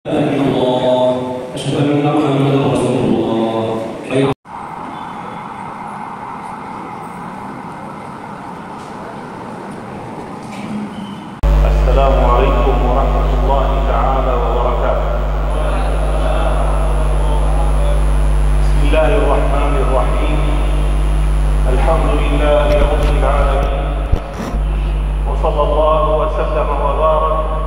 Assalamualaikum warahmatullahi ta'ala wabarakatuh. Bismillahirrahmanirrahim. Alhamdulillahi rabbil alamin. Wa sallallahu wa sallama wa barak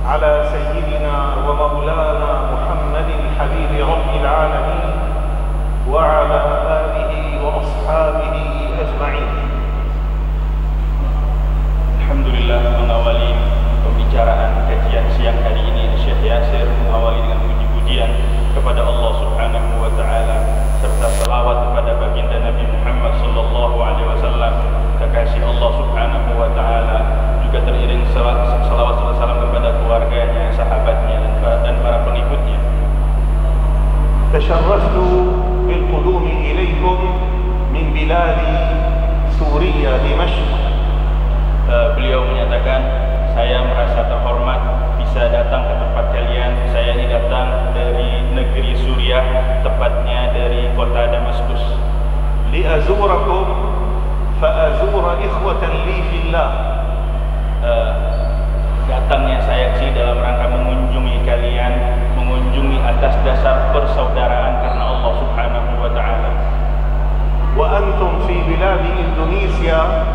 ala sayyidina wa maulana Muhammadin habibi rabbil alamin wa ala alihi wa ashabihi ajma'in. Alhamdulillah, mengawali pembicaraan kajian siang hari ini Syekh Yasir mengawali dengan puji-pujian kepada Allah Subhanahu wa taala serta selawat kepada baginda Nabi Muhammad sallallahu alaihi wasallam, kekasih Allah Subhanahu wa taala, juga teriring selawat serta salam kepada keluarganya, sahabatnya dan para pengikutnya. Tasharraftu bil qudumi ilaikum min biladi Suriya Dimashq. Beliau menyatakan, saya merasa terhormat bisa datang ke tempat kalian. Saya ini datang dari negeri Suriah, tepatnya dari kota Damaskus. Li'azurakum fa'azura ikhwatan li fillah. Datangnya saya sih dalam rangka mengunjungi kalian, mengunjungi atas dasar persaudaraan karena Allah Subhanahu wa taala. Wa antum fi biladi Indonesia,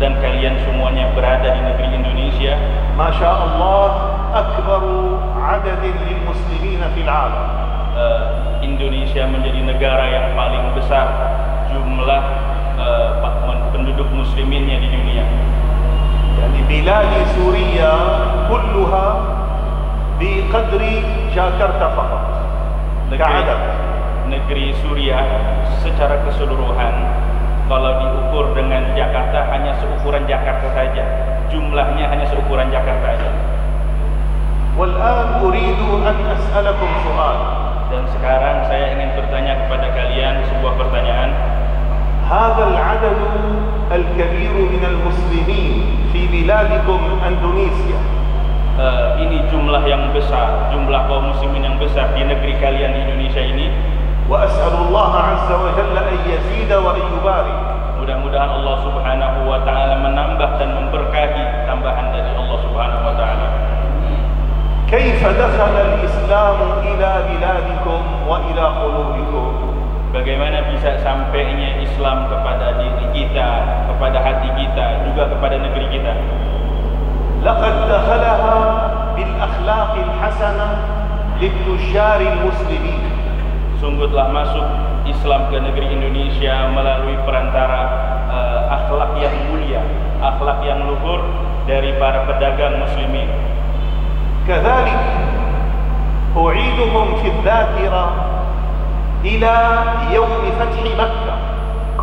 dan kalian semuanya berada di negeri Indonesia. Masya Allah, akbaru adadin lil muslimin fil alam. Indonesia menjadi negara yang paling besar jumlah penduduk musliminnya di dunia. Yani biladi Suria kulluha biqadri Jakarta faqat. Negeri Suriah secara keseluruhan kalau diukur dengan Jakarta hanya seukuran Jakarta saja. Jumlahnya hanya seukuran Jakarta saja. Wal'an uridu an as'alakum soal. Dan sekarang saya ingin bertanya kepada kalian sebuah pertanyaan. Hadzal 'adadu al-kabiru min al-muslimin fi biladikum Indonesia. Ini jumlah yang besar, jumlah kaum muslimin yang besar di negeri kalian di Indonesia ini. Wa as'alullah 'azza wa jalla an yazida wa an yubarik. Mudah-mudahan Allah Subhanahu wa taala menambah dan memberkahi tambahan dari Allah Subhanahu wa taala. Kaifa dakhala al-Islam ila biladikum wa ila qulubikum? Bagaimana bisa sampainya Islam kepada diri kita, kepada hati kita, juga kepada negeri kita? Laqad dakhalaha bil akhlaqil hasanah lit-tujjaril muslimin. Sungguh telah masuk Islam ke negeri Indonesia melalui perantara akhlak yang mulia, akhlak yang luhur dari para pedagang muslimin. Kadzalik u'iduhum fi dzakira ila yaum fath Makkah.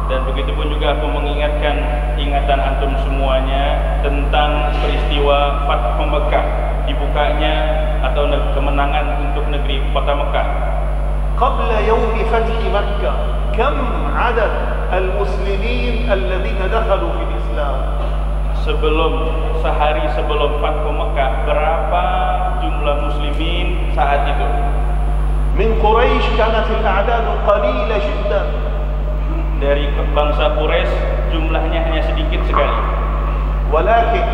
Dan begitu pun juga aku mengingatkan ingatan antum semuanya tentang peristiwa Fathu Mekah, dibukanya atau kemenangan untuk negeri kota Mekah. قبل يوم فتح مكة كم عدد المسلمين الذين دخلوا في الإسلام؟ Sehari sebelum Fathu Mekah, berapa jumlah muslimin saat itu? من قريش كانت الأعداد قليلة جدا. Dari bangsa Quraisy jumlahnya hanya sedikit sekali. ولكن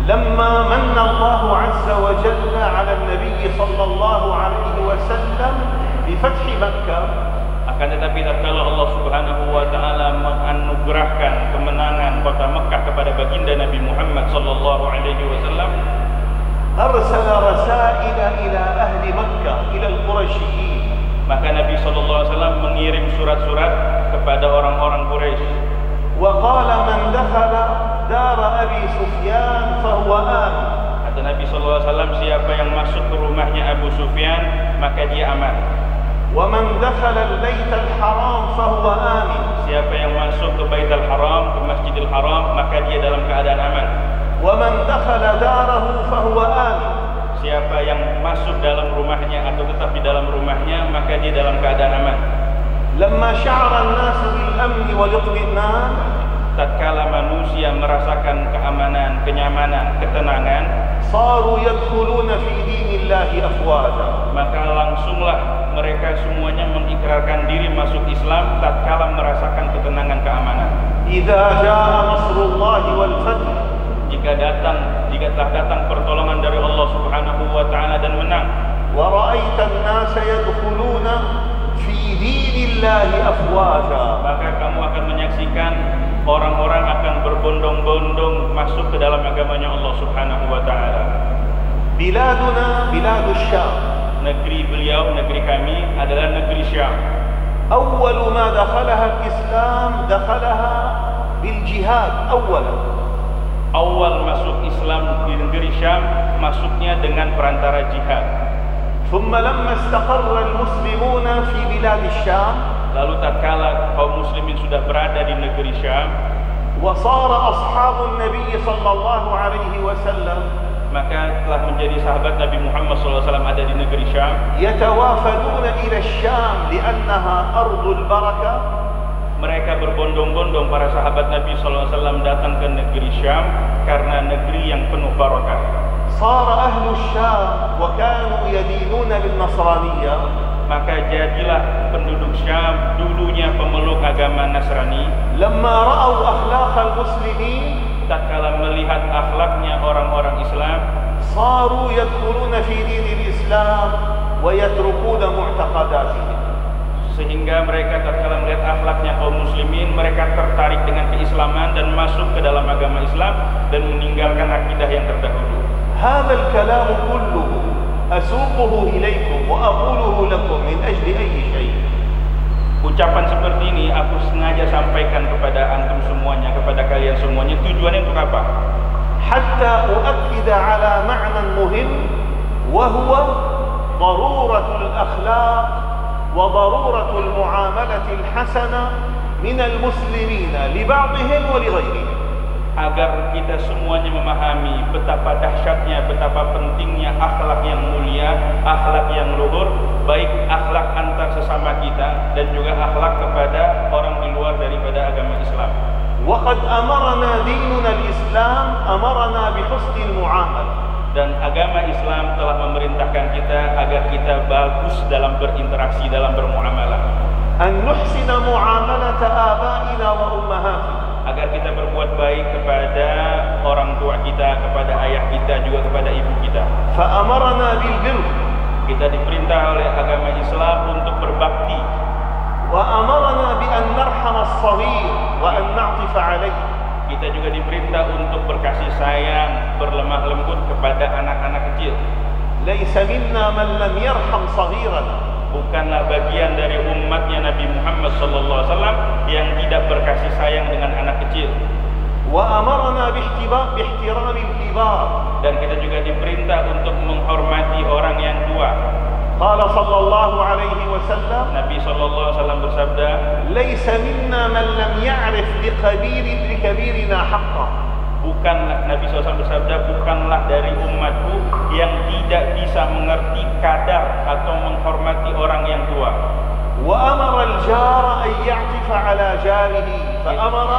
لما من الله عز وجل على النبي صلى الله عليه وسلم بفتح مكة، akan tetapi tatkala Allah Subhanahu wa taala menganugerahkan kemenangan kota Mekah kepada baginda Nabi Muhammad sallallahu alaihi wasallam, أرسل رسائل إلى أهل مكة إلى القرشيين. Maka Nabi sallallahu alaihi wasallam mengirim surat-surat kepada orang-orang Quraisy. وقال من دخل دار أبي سفيان فهو آمن. Kata Nabi sallallahu alaihi wasallam, siapa yang masuk ke rumahnya Abu Sufyan maka dia aman. ومن دخل البيت الحرام فهو آمن. Siapa yang masuk ke Baitul Haram, ke Masjidil Haram, maka dia dalam keadaan aman. ومن دخل داره فهو آمن. Siapa yang masuk dalam rumahnya atau tetap di dalam rumahnya, maka dia dalam keadaan aman. لما شعر الناس بالأمن والاطمئنان tatkala manusia merasakan keamanan, kenyamanan, ketenangan, صاروا يدخلون في دين الله أفواجا. maka langsunglah mereka semuanya mengikrarkan diri masuk Islam tatkala merasakan ketenangan, keamanan. إذا جاء نصر الله والفتح Jika telah datang pertolongan dari Allah Subhanahu wa taala dan menang, ورأيت الناس يدخلون في دين الله أفواجا, maka kamu akan menyaksikan orang-orang akan berbondong-bondong masuk ke dalam agamanya Allah Subhanahu wa taala. بلادنا بلاد الشام. Negeri beliau, negeri kami adalah negeri Syam. أول ما دخلها الإسلام دخلها بالجهاد أولا. Awal masuk Islam di negeri Syam masuknya dengan perantara jihad. ثم لما استقر المسلمون في بلاد الشام, Lalu tatkala kaum muslimin sudah berada di negeri Syam, وصار أصحاب النبي صلى الله عليه وسلم maka telah menjadi sahabat Nabi Muhammad SAW ada di negeri Syam. يتوافدون إلى الشام لأنها أرض البركة. Mereka berbondong-bondong para sahabat Nabi SAW datang ke negeri Syam karena negeri yang penuh barakah. صار أهل الشام وكانوا يدينون بالنصرانية. Maka jadilah penduduk Syam dulunya pemeluk agama Nasrani. لما رأوا أخلاق المسلمين Tatkala melihat akhlaknya orang-orang Islam, صاروا يدخلون في دين الإسلام ويتركون معتقداتهم. sehingga mereka tatkala melihat akhlaknya kaum muslimin, mereka tertarik dengan keislaman dan masuk ke dalam agama Islam dan meninggalkan akidah yang terdahulu. هذا الكلام كله أسوقه إليكم وأقوله لكم من أجل أي شيء. Ucapan seperti ini aku sengaja sampaikan kepada antum semuanya, kepada kalian semuanya. Tujuannya untuk apa? حتى أؤكد على معنى مهم وهو ضرورة الأخلاق وضرورة المعاملة الحسنة من المسلمين لبعضهم ولغيرهم. Agar kita semuanya memahami betapa dahsyatnya, betapa pentingnya akhlak yang mulia, akhlak yang luhur, baik akhlak antar sesama kita dan juga akhlak kepada orang di luar daripada agama Islam. وقد أمرنا ديننا الإسلام أمرنا بحسن المعاملة. Dan agama Islam telah memerintahkan kita agar kita bagus dalam berinteraksi, dalam bermuamalah. أن نحسن معاملة آبائنا وأمهاتنا. Agar kita berbuat baik kepada orang tua kita, kepada ayah kita, juga kepada ibu kita. فأمرنا بالبر. Kita diperintah oleh agama Islam untuk berbakti. وأمرنا بأن نرحم الصغير وأن نعطف عليه. Kita juga diperintah untuk berkasih sayang, berlemah lembut kepada anak-anak kecil. ليس منا من لم يرحم صغيرنا. Bukanlah bagian dari umatnya Nabi Muhammad SAW yang tidak berkasih sayang dengan anak kecil. وأمرنا باحترام الكبار. Dan kita juga diperintah untuk menghormati orang yang tua. قال صلى الله عليه وسلم Nabi SAW bersabda, ليس منا من لم يعرف لكبيرنا حقه. Bukanlah, Nabi SAW bersabda, bukanlah dari umatku yang tidak bisa mengerti kadar atau menghormati orang yang tua. وأمر الجار أن يعطف على جاره فأمر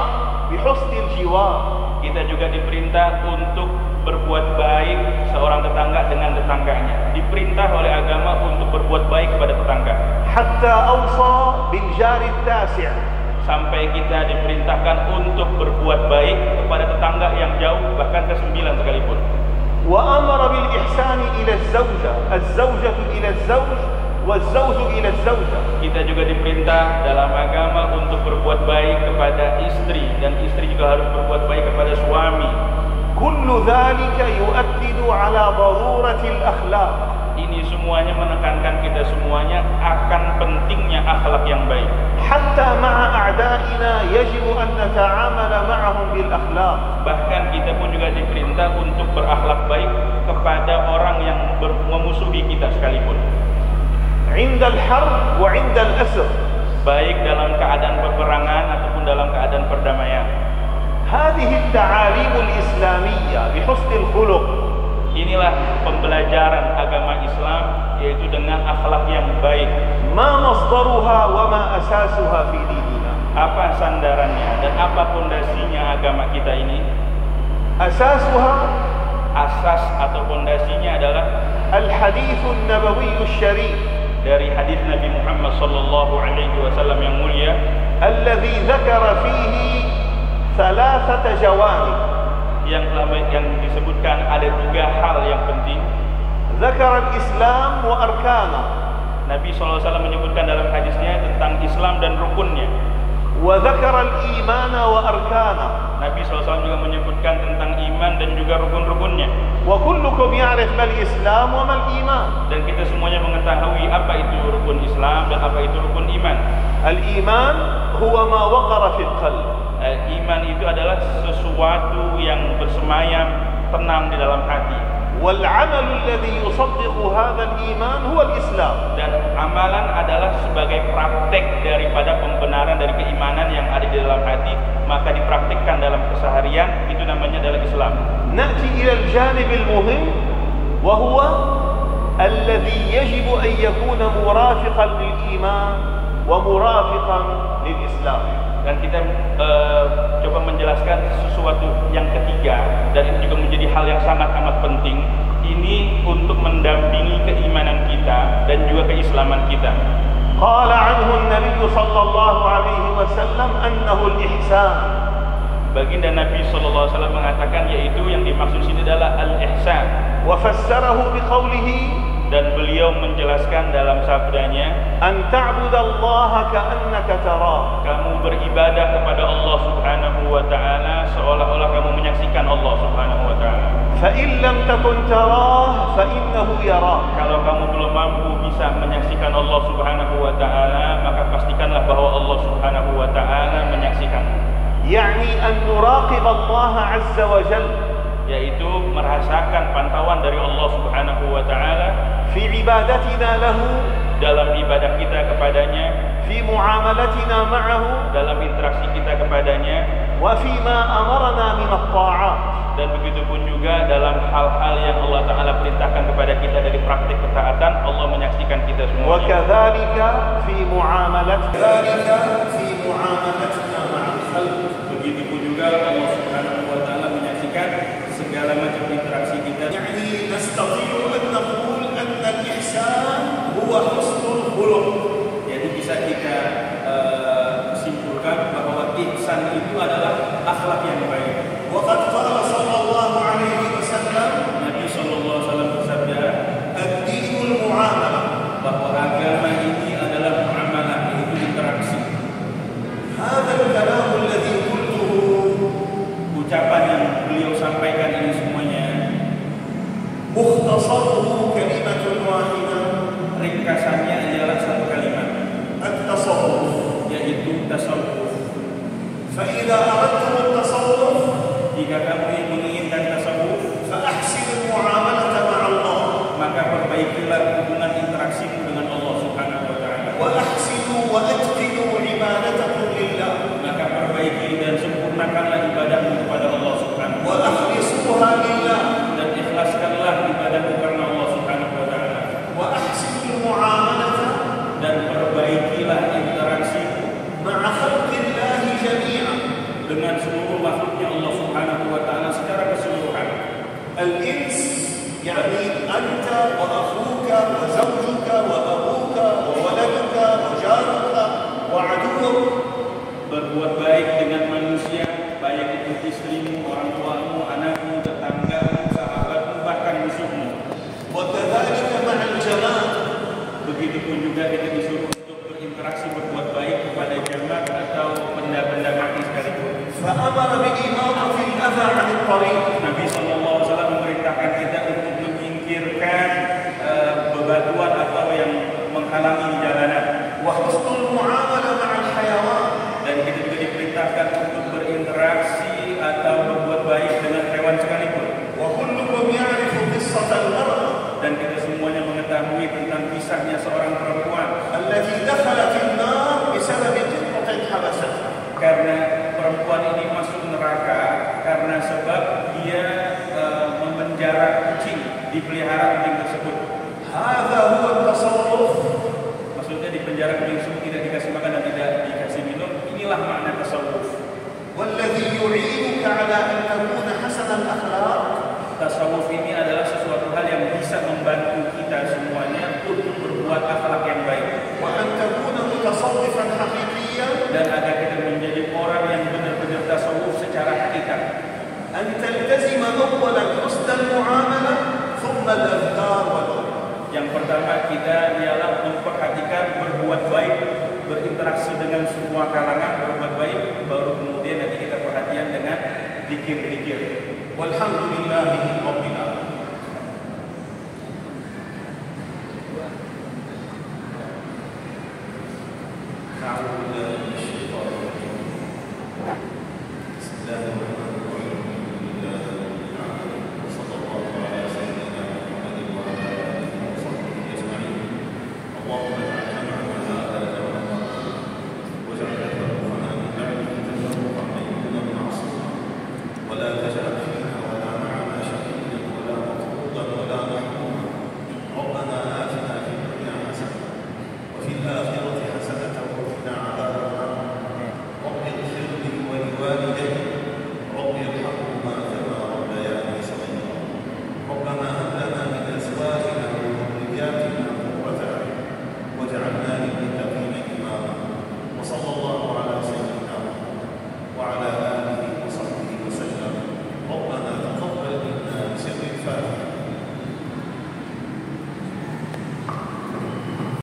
بحسن الجوار. Kita juga diperintah untuk berbuat baik seorang tetangga dengan tetangganya. Diperintah oleh agama untuk berbuat baik kepada tetangga. حتى أوصى بالجار التاسع. Sampai kita diperintahkan untuk berbuat baik kepada tetangga yang jauh, bahkan ke-9 sekalipun. وأمر بالإحسان إلى الزوجة، الزوجة إلى الزوج والزوج إلى الزوجة. Kita juga diperintah dalam agama untuk berbuat baik kepada istri, dan istri juga harus berbuat baik kepada suami. كل ذلك يؤكد على ضرورة الأخلاق. Ini semuanya menekankan kita semuanya akan pentingnya akhlak yang baik. حتى مع أعدائنا يجب أن نتعامل معهم بالأخلاق. Bahkan kita pun juga diperintah untuk berakhlak baik kepada orang yang memusuhi kita sekalipun. عند الحرب وعند الأسر. Baik dalam keadaan peperangan ataupun dalam keadaan perdamaian. هذه التعاليم الإسلامية بحسن الخلق. Inilah pembelajaran agama Islam, yaitu dengan akhlak yang baik. ما مصدرها وما أساسها في ديننا. apa sandarannya dan apa pondasinya agama kita ini? أساسها Asas atau pondasinya adalah الحديث النبوي الشريف dari hadis Nabi Muhammad sallallahu alaihi wasallam yang mulia, الذي ذكر فيه 3 جوانب. yang disebutkan ada 3 hal yang penting. ذكر الإسلام وأركانه، Nabi SAW menyebutkan dalam hadisnya tentang Islam dan rukunnya. وذكر الإيمان وأركانه، Nabi SAW juga menyebutkan tentang iman dan juga rukun-rukunnya. وكلكم يعرف ما الإسلام وما الإيمان. Dan kita semuanya mengetahui apa itu rukun Islam dan apa itu rukun iman. الإيمان هو ما وقر في القلب، Iman itu adalah sesuatu yang bersemayam tenang di dalam hati. والعمل الذي يصدق هذا الإيمان هو الإسلام. Dan amalan adalah sebagai praktek daripada pembenaran dari keimanan yang ada di dalam hati, maka dipraktikkan dalam keseharian, itu namanya adalah Islam. نأتي إلى الجانب المهم وهو الذي يجب أن يكون مرافقا للإيمان ومرافقا للإسلام. Dan kita coba menjelaskan sesuatu yang ketiga, dan itu juga menjadi hal yang sangat amat penting. Ini untuk mendampingi keimanan kita dan juga keislaman kita. قال عنه النبي صلى الله عليه وسلم أنه الإحسان. Baginda Nabi SAW mengatakan, yaitu yang dimaksud sini adalah al-ihsan. وفسره بقوله Dan beliau menjelaskan dalam sabdanya, أن تعبد الله كأنك تراه. kamu beribadah kepada Allah Subhanahu wa taala seolah-olah kamu menyaksikan Allah Subhanahu wa taala. فإن لم تكن تراه فإنه يراك. Kalau kamu belum mampu bisa menyaksikan Allah Subhanahu wa taala, maka pastikanlah bahwa Allah Subhanahu wa taala menyaksikan. يعني أن نراقب الله عز وجل Yaitu merasakan pantauan dari Allah Subhanahu wa taala في عبادتنا له، dalam ibadah kita kepadanya, في معاملتنا معه، dalam interaksi kita kepadanya, وفيما أمرنا من الطاعات. dan begitu pun juga dalam hal-hal yang Allah Ta'ala perintahkan kepada kita dari praktik ketaatan. Allah menyaksikan kita semuanya. وكذلك في معاملتنا مع الخلق. Begitu pun juga Allah Subhanahu wa taala menyaksikan segala macam interaksi kita. يعني نستطيع أن نقول أن الإحسان هو حسن الخلق. Jadi bisa kita simpulkan bahwa ihsan itu adalah akhlak yang baik. وقد قال صلى الله عليه وسلم Nabi sallallahu alaihi wasallam bersabda, الدين المعاملة. bahwa agama ini adalah muamalah, yaitu interaksi. هذا الكلام الذي قلته Ucapan yang beliau sampaikan ini semuanya, مختصره كلمة واحدة، ringkasannya adalah satu kalimat, التصوف. yaitu tasawuf. فإذا أردتم التصوف Jika kamu yang menginginkan tasawuf, فأحسن المعاملة مع الله، maka perbaikilah hubungan interaksimu dengan Allah Subhanahu wa taala. وأحسنوا وأتقنوا عبادتكم لله، Maka perbaiki dan sempurnakanlah ibadahmu kepada Allah Subhanahu wa taala. وأخلصوها لله، Dan ikhlaskanlah ibadahmu karena Allah Subhanahu wa taala. وأحسنوا المعاملة Dan perbaikilah interaksimu مع خلق الله جميعا. dengan seluruh makhluknya Allah Subhanahu wa taala secara keseluruhan. الإنس يعني أنت وأخوك وزوجك وأبوك وولدك وجارك وعدوك. Berbuat baik dengan manusia, baik itu istrimu, orang tuamu, anakmu, tetanggamu, sahabatmu, bahkan musuhmu. وكذلك مع الجماعة. Begitupun juga kita disuruh untuk berinteraksi, berbuat baik kepada jamaah atau benda-benda mati sekalipun. فأمر بإماطة الأذى عن الطريق. Nabi SAW memerintahkan kita untuk menyingkirkan bebatuan atau yang menghalangi di jalanan. وحسن المعاملة مع الحيوان. Dan kita juga diperintahkan untuk berinteraksi atau berbuat baik dengan hewan sekalipun. وكلكم يعرف قصة المرأة Dan kita semuanya mengetahui tentang kisahnya seorang perempuan التي دخلت النار بسبب قطة حبستها. karena perempuan ini masuk neraka karena sebab dia memenjara kucing, dipelihara kucing tersebut. هذا هو التصوف. Maksudnya dipenjara kucing tersebut, tidak dikasih makan dan tidak dikasih minum. Inilah يعينك على أن تكون حسن الأخلاق. Tasawuf ini adalah sesuatu hal yang bisa membantu kita semuanya untuk berbuat akhlak yang baik. وأن تكون متصوفا حقيقيا. Dan agar kita menjadi orang yang benar-benar tasawuf secara hakikat. أن تلتزم أولا حسن المعاملة ثم الأذكار والعمرة. Yang pertama kita ialah memperhatikan berbuat baik, berinteraksi dengan semua kalangan, berbuat baik, baru kemudian nanti kita perhatian dengan zikir-zikir. والحمد لله رب العالمين.